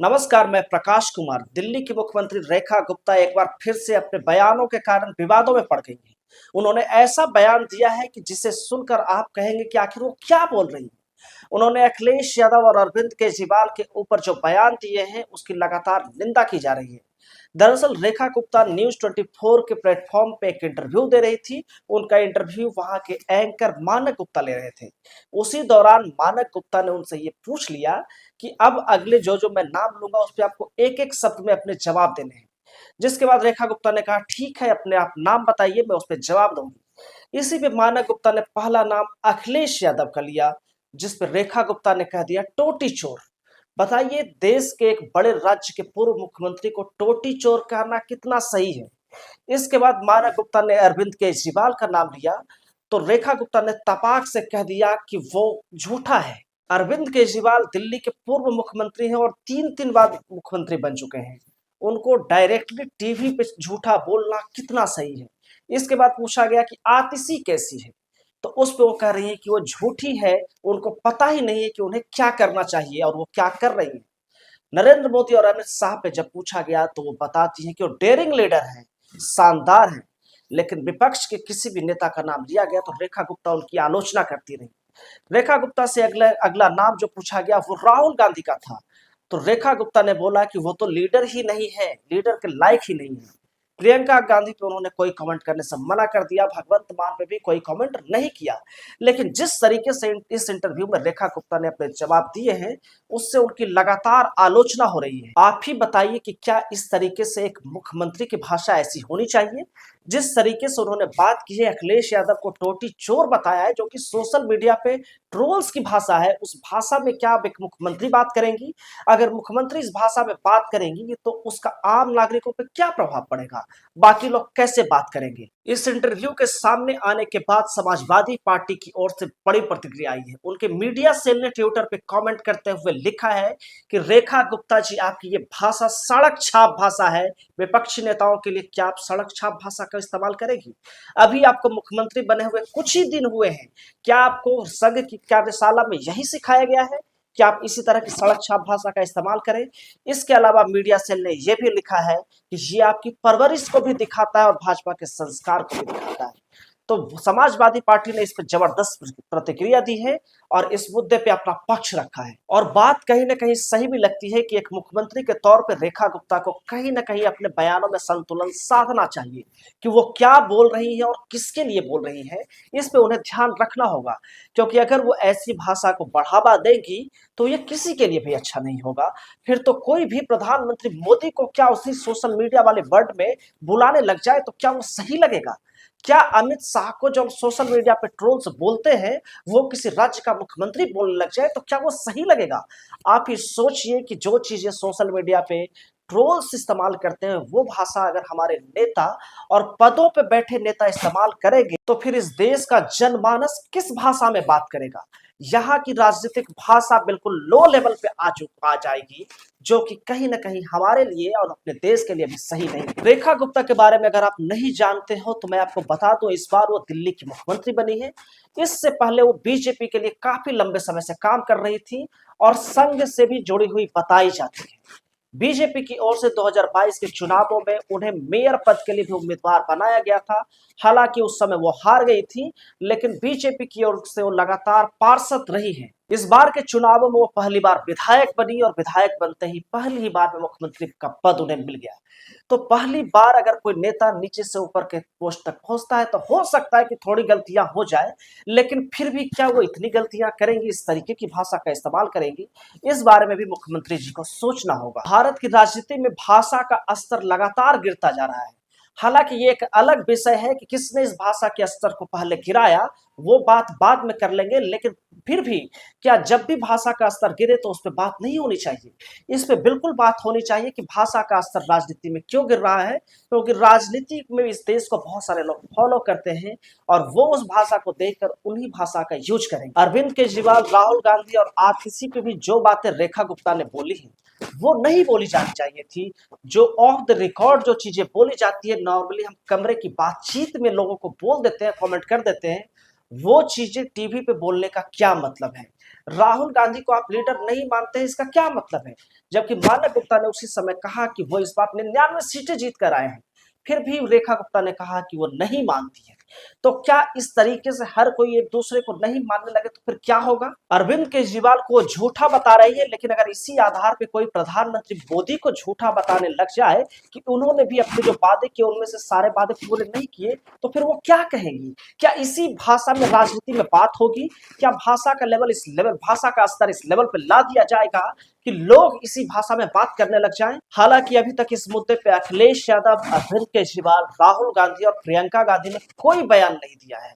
नमस्कार, मैं प्रकाश कुमार। दिल्ली की मुख्यमंत्री रेखा गुप्ता एक बार फिर से अपने बयानों के कारण विवादों में पड़ गई हैं। उन्होंने ऐसा बयान दिया है कि जिसे सुनकर आप कहेंगे कि आखिर वो क्या बोल रही हैं। उन्होंने अखिलेश यादव और अरविंद केजरीवाल के ऊपर जो बयान दिए हैं, उसकी लगातार निंदा की जा रही है। दरअसल रेखा गुप्ता न्यूज 24 के प्लेटफॉर्म पे एक इंटरव्यू दे रही थी। उनका इंटरव्यू वहां के एंकर मानक गुप्ता ले रहे थे। उसी दौरान मानक गुप्ता ने उनसे ये पूछ लिया कि अब अगले जो जो मैं नाम लूंगा उस पर आपको एक एक शब्द में अपने जवाब देने हैं। जिसके बाद रेखा गुप्ता ने कहा, ठीक है, अपने आप नाम बताइए, मैं उस पर जवाब दूंगी। इसी पे मानक गुप्ता ने पहला नाम अखिलेश यादव का लिया, जिस पर रेखा गुप्ता ने कह दिया टोटी चोर। बताइए, देश के एक बड़े राज्य के पूर्व मुख्यमंत्री को टोटी चोर कहना कितना सही है। इसके बाद मानक गुप्ता ने अरविंद केजरीवाल का नाम लिया, तो रेखा गुप्ता ने तपाक से कह दिया कि वो झूठा है। अरविंद केजरीवाल दिल्ली के पूर्व मुख्यमंत्री हैं और तीन तीन बार मुख्यमंत्री बन चुके हैं। उनको डायरेक्टली टीवी पे झूठा बोलना कितना सही है। इसके बाद पूछा गया कि आतिशी कैसी है, तो उस पे वो कह रही है कि वो झूठी है, उनको पता ही नहीं है कि उन्हें क्या करना चाहिए और वो क्या कर रही है। नरेंद्र मोदी और अमित शाह पे जब पूछा गया तो वो बताती हैं कि वो डेयरिंग लीडर हैं, शानदार हैं। लेकिन विपक्ष के किसी भी नेता का नाम लिया गया तो रेखा गुप्ता उनकी आलोचना करती रही। रेखा गुप्ता से अगला अगला नाम जो पूछा गया वो राहुल गांधी का था। तो रेखा गुप्ता ने बोला कि वो तो लीडर ही नहीं है, लीडर के लायक ही नहीं है। प्रियंका गांधी पे उन्होंने कोई कमेंट करने से मना कर दिया, भगवंत मान पे भी कोई कमेंट नहीं किया। लेकिन जिस तरीके से इस इंटरव्यू में रेखा गुप्ता ने अपने जवाब दिए हैं, उससे उनकी लगातार आलोचना हो रही है। आप ही बताइए कि क्या इस तरीके से एक मुख्यमंत्री की भाषा ऐसी होनी चाहिए? जिस तरीके से उन्होंने बात की है, अखिलेश यादव को टोटी चोर बताया है, जो कि सोशल मीडिया पे ट्रोल्स की भाषा है, उस भाषा में क्या अब एक मुख्यमंत्री बात करेंगी? अगर मुख्यमंत्री इस भाषा में बात करेंगी तो उसका आम नागरिकों पे क्या प्रभाव पड़ेगा? बाकी लोग कैसे बात करेंगे? इस इंटरव्यू के सामने आने के बाद समाजवादी पार्टी की ओर से बड़ी प्रतिक्रिया आई है। उनके मीडिया सेल ने ट्विटर पे कमेंट करते हुए लिखा है कि रेखा गुप्ता जी, आपकी ये भाषा सड़क छाप भाषा है। विपक्षी नेताओं के लिए क्या आप सड़क छाप भाषा का इस्तेमाल करेगी? अभी आपको मुख्यमंत्री बने हुए कुछ ही दिन हुए हैं, क्या आपको संघ की कार्यशाला में यही सिखाया गया है कि आप इसी तरह की सड़क छाप भाषा का इस्तेमाल करें? इसके अलावा मीडिया सेल ने यह भी लिखा है कि ये आपकी परवरिश को भी दिखाता है और भाजपा के संस्कार को भी दिखाता है। तो समाजवादी पार्टी ने इस पर जबरदस्त प्रतिक्रिया दी है और इस मुद्दे पे अपना पक्ष रखा है। और बात कहीं ना कहीं सही भी लगती है कि एक मुख्यमंत्री के तौर पर रेखा गुप्ता को कहीं ना कहीं अपने बयानों में संतुलन साधना चाहिए कि वो क्या बोल रही है और किसके लिए बोल रही है। इस पे उन्हें ध्यान रखना होगा, क्योंकि अगर वो ऐसी भाषा को बढ़ावा देगी तो ये किसी के लिए भी अच्छा नहीं होगा। फिर तो कोई भी प्रधानमंत्री मोदी को क्या उसी सोशल मीडिया वाले वर्ड में बुलाने लग जाए तो क्या वो सही लगेगा? क्या अमित शाह को जब सोशल मीडिया पे ट्रोल्स बोलते हैं, वो किसी राज्य का मुख्यमंत्री बोलने लग जाए तो क्या वो सही लगेगा? आप ये सोचिए कि जो चीजें सोशल मीडिया पे ट्रोल्स इस्तेमाल करते हैं, वो भाषा अगर हमारे नेता और पदों पे बैठे नेता इस्तेमाल करेंगे तो फिर इस देश का जनमानस किस भाषा में बात करेगा? यहाँ की राजनीतिक भाषा बिल्कुल लो लेवल पे आ जाएगी, जो कि कहीं ना कहीं हमारे लिए और अपने देश के लिए भी सही नहीं। रेखा गुप्ता के बारे में अगर आप नहीं जानते हो तो मैं आपको बता दूं, इस बार वो दिल्ली की मुख्यमंत्री बनी है। इससे पहले वो बीजेपी के लिए काफी लंबे समय से काम कर रही थी और संघ से भी जुड़ी हुई बताई जाती है। बीजेपी की ओर से 2022 के चुनावों में उन्हें मेयर पद के लिए भी उम्मीदवार बनाया गया था। हालांकि उस समय वो हार गई थी, लेकिन बीजेपी की ओर से वो लगातार पार्षद रही है। इस बार के चुनावों में वो पहली बार विधायक बनी और विधायक बनते ही पहली ही बार में मुख्यमंत्री का पद उन्हें मिल गया। तो पहली बार अगर कोई नेता नीचे से ऊपर के पोस्ट तक पहुंचता है तो हो सकता है कि थोड़ी गलतियां हो जाए, लेकिन फिर भी क्या वो इतनी गलतियां करेंगी, इस तरीके की भाषा का इस्तेमाल करेंगी? इस बारे में भी मुख्यमंत्री जी को सोचना होगा। भारत की राजनीति में भाषा का स्तर लगातार गिरता जा रहा है। हालांकि ये एक अलग विषय है कि किसने इस भाषा के स्तर को पहले गिराया, वो बात बाद में कर लेंगे। लेकिन फिर भी क्या जब भी भाषा का स्तर गिरे तो उस पर बात नहीं होनी चाहिए? इस पे बिल्कुल बात होनी चाहिए कि भाषा का स्तर राजनीति में क्यों गिर रहा है, क्योंकि राजनीति में इस देश को बहुत सारे लोग फॉलो करते हैं और वो उस भाषा को देखकर उन्हीं भाषा का यूज करेंगे। अरविंद केजरीवाल, राहुल गांधी और आतिशी पे भी जो बातें रेखा गुप्ता ने बोली हैं, वो नहीं बोली जानी चाहिए थी। जो ऑफ द रिकॉर्ड जो चीजें बोली जाती है, नॉर्मली हम कमरे की बातचीत में लोगों को बोल देते हैं, कमेंट कर देते हैं, वो चीजें टीवी पे बोलने का क्या मतलब है? राहुल गांधी को आप लीडर नहीं मानते हैं, इसका क्या मतलब है? जबकि मानव गुप्ता ने उसी समय कहा कि वो इस बार 99 सीटें जीत कर आए हैं, फिर भी रेखा गुप्ता ने कहा कि वो नहीं मानती है। तो क्या इस तरीके से हर कोई एक दूसरे को नहीं मानने लगे तो फिर क्या होगा? अरविंद केजरीवाल को झूठा बता रही है, लेकिन अगर इसी आधार पे कोई प्रधानमंत्री मोदी को झूठा बताने लग जाए कि उन्होंने भी अपने जो वादे किए उनमें से सारे वादे पूरे नहीं किए, तो फिर वो क्या कहेंगी? क्या इसी भाषा में राजनीति में बात होगी? क्या भाषा का लेवल भाषा का स्तर इस लेवल पे ला दिया जाएगा कि लोग इसी भाषा में बात करने लग जाएं? हालांकि अभी तक इस मुद्दे पे अखिलेश यादव, अरविंद केजरीवाल, राहुल गांधी और प्रियंका गांधी ने कोई बयान नहीं दिया है।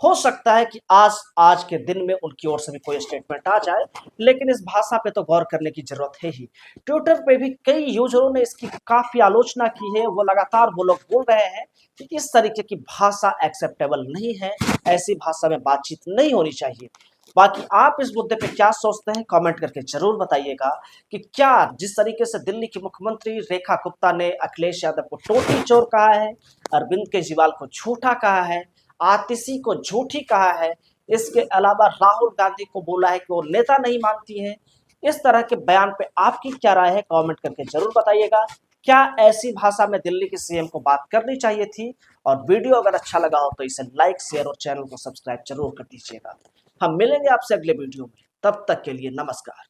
हो सकता है कि आज के दिन में उनकी ओर से भी कोई स्टेटमेंट आ जाए, लेकिन इस भाषा पे तो गौर करने की जरूरत है ही। ट्विटर पे भी कई यूजरों ने इसकी काफी आलोचना की है। वो लगातार वो लोग बोल रहे हैं कि इस तरीके की भाषा एक्सेप्टेबल नहीं है, ऐसी भाषा में बातचीत नहीं होनी चाहिए। बाकी आप इस मुद्दे पे क्या सोचते हैं, कमेंट करके जरूर बताइएगा कि क्या जिस तरीके से दिल्ली की मुख्यमंत्री रेखा गुप्ता ने अखिलेश यादव को टोटी चोर कहा है, अरविंद केजरीवाल को झूठा कहा है, आतिशी को झूठी कहा है, इसके अलावा राहुल गांधी को बोला है कि वो नेता नहीं मानती है, इस तरह के बयान पे आपकी क्या राय है, कमेंट करके जरूर बताइएगा। क्या ऐसी भाषा में दिल्ली के सीएम को बात करनी चाहिए थी? और वीडियो अगर अच्छा लगा हो तो इसे लाइक, शेयर और चैनल को सब्सक्राइब जरूर कर दीजिएगा। हम मिलेंगे आपसे अगले वीडियो में, तब तक के लिए नमस्कार।